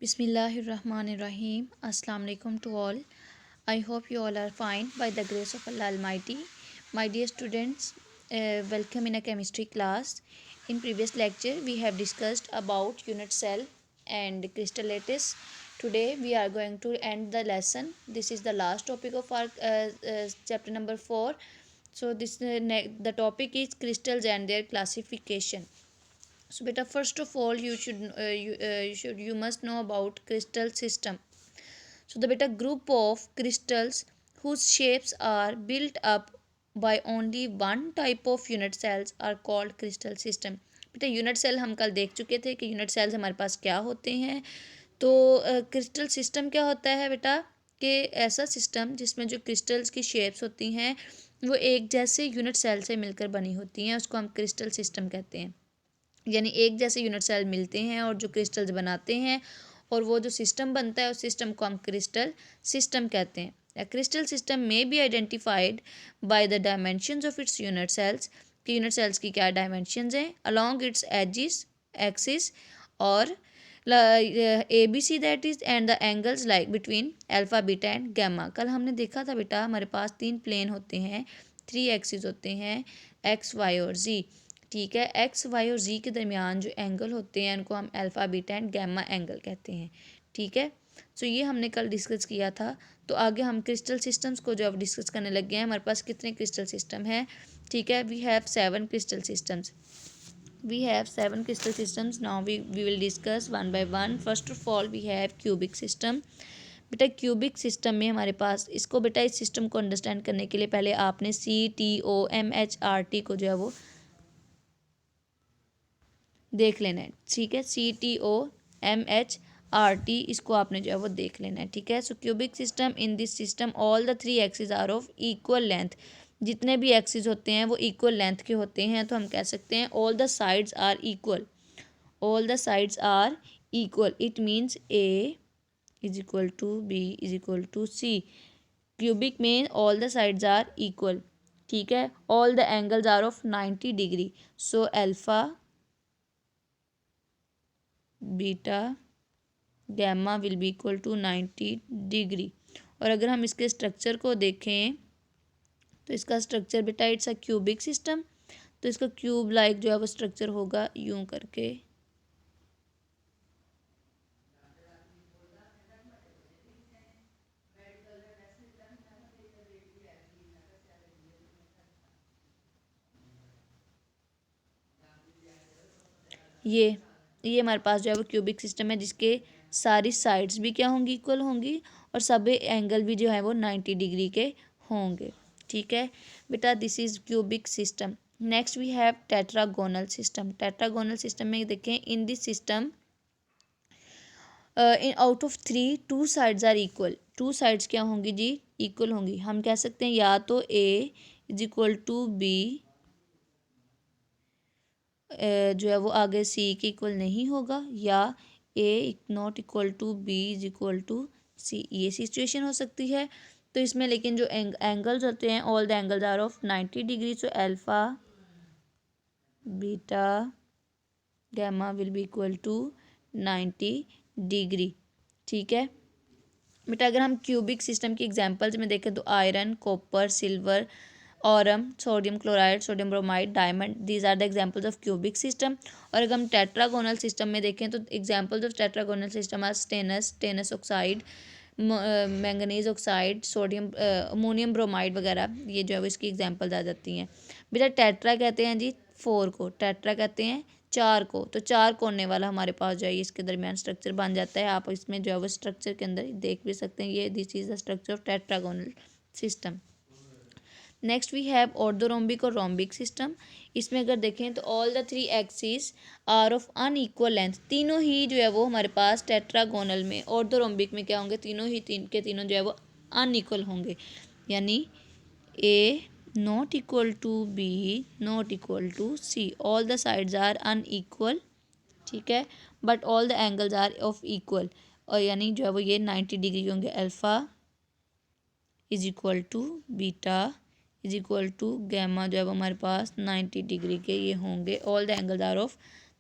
Bismillahirrahmanirrahim. Assalamu alaikum to all. I hope you all are fine by the grace of Allah Almighty. My dear students, welcome in a chemistry class. In previous lecture, we have discussed about unit cell and crystal lattice. Today, we are going to end the lesson. This is the last topic of our chapter number 4. So, the topic is crystals and their classification. So beta, first of all you must know about crystal system. So the beta, group of crystals whose shapes are built up by only one type of unit cells are called crystal system. बेटा unit cell हम कल देख चुके थे कि unit sales हमारे पास क्या होते हैं। तो क्रिस्टल सिस्टम क्या होता है बेटा कि ऐसा सिस्टम जिसमें जो क्रिस्टल्स की शेप्स होती हैं वो एक जैसे यूनिट सेल से मिलकर बनी होती हैं, उसको हम क्रिस्टल सिस्टम कहते हैं। यानी एक जैसे यूनिट सेल मिलते हैं और जो क्रिस्टल्स बनाते हैं और वो जो सिस्टम बनता है उस सिस्टम को हम क्रिस्टल सिस्टम कहते हैं। A crystal system may be identified by the dimensions of its unit cells कि यूनिट सेल्स की क्या डायमेंशंस हैं along its edges एक्सिस और ABC that is and the angles like between alpha beta and gamma. कल हमने देखा था बेटा हमारे पास 3 प्लेन होते हैं, 3 एक्सिस होते हैं एक्स वाई और जी। ठीक है, एक्स वाई और जी के दरमियान जो एंगल होते हैं उनको हम alpha beta and gamma angle कहते हैं। ठीक है, सो ये हमने कल डिस्कस किया था। तो आगे हम क्रिस्टल सिस्टम्स को जो अब डिस्कस करने लग गए हैं। हमारे पास कितने क्रिस्टल सिस्टम हैं? ठीक है, we have 7 crystal systems. We have 7 crystal systems. Now we will discuss one by one. First of all, we have cubic system. बेटा क्यूबिक सिस्टम में हमारे पास इसको बेटा इस सिस्टम को अंडरस्टैंड करने के लिए पहले आपने CTOMHRT को जो है वो देख लेना है। ठीक है, CTOMHRT इसको आपने जो है वो देख लेना है। ठीक है, so cubic system, in this system all the 3 axis are of equal length. जितने भी एक्सिस होते हैं वो इक्वल लेंथ के होते हैं, तो हम कह सकते हैं all the sides are equal. All the sides are equal, it means A is equal to B is equal to C। Cubic में all the sides are equal. ठीक है, all the angles are of 90 degree. So alpha beta gamma will be equal to 90 degree. और अगर हम इसके structure को देखें तो इसका स्ट्रक्चर बेटा इट्स अ क्यूबिक सिस्टम, तो इसका क्यूब लाइक जो है वो स्ट्रक्चर होगा यूं करके। ये हमारे पास जो है वो क्यूबिक सिस्टम है जिसके सारी साइड्स भी क्या होंगी? इक्वल होंगी और सभी एंगल भी जो है वो 90 डिग्री के होंगे। ठीक है बेटा, this is cubic system. Next we have tetragonal system. Tetragonal system में देखें, in this system in out of 3 2 sides are equal. 2 sides क्या होंगी जी? इक्वल होंगी। हम कह सकते हैं या तो A is equal to B जो है वो आगे C के इक्वल नहीं होगा, या A not equal to B is equal to C, ये सिचुएशन हो सकती है। तो इसमें लेकिन जो एंगल्स होते हैं all the angles are of 90 degree. So alpha beta gamma will be equal to 90 degree. ठीक है बेटा, अगर हम क्यूबिक सिस्टम की एग्जांपल्स में देखें तो iron, copper, silver, aurum, sodium chloride, sodium bromide, diamond, these are the examples of cubic system. और अगर हम टेट्रागोनल सिस्टम में देखें तो examples of tetragonal system are stannous oxide, manganese oxide, sodium ammonium bromide वगैरह, ये जो है वो इसकी एग्जांपल्स आ जाती हैं। बेटा टेट्रा कहते हैं जी 4 को, टेट्रा कहते हैं 4 को। तो 4 कोने वाला हमारे पास जो है इसके दरमियान स्ट्रक्चर बन जाता है। आप इसमें जो है वो स्ट्रक्चर के अंदर देख भी सकते हैं, ये this is the structure of tetragonal system. Next we have orthorhombic और रोम्बिक सिस्टम। इसमें अगर देखें तो all the 3 axis are of unequal length. तीनों ही जो है वो हमारे पास टेट्रागोनल में, ऑर्थोरोम्बिक में क्या होंगे? तीनों के तीनों जो है वो अनइक्वल होंगे, यानी A not equal to B not equal to C, all the sides are unequal। ठीक है, but all the angles are of equal, और यानी जो है वो ये 90 डिग्री होंगे। Alpha is equal to beta is equal to gamma जो है वो हमारे पास 90 डिग्री के ये होंगे। All the angles are of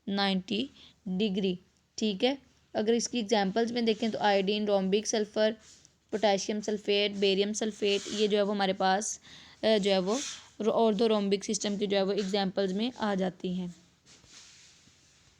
90 degree. ठीक है, अगर इसकी एग्जांपल्स में देखें तो iodine, rhombic sulphur, potassium sulphate, barium sulphate, ये जो है वो हमारे पास जो है वो ऑर्थोरोम्बिक सिस्टम की जो है वो एग्जांपल्स में आ जाती हैं।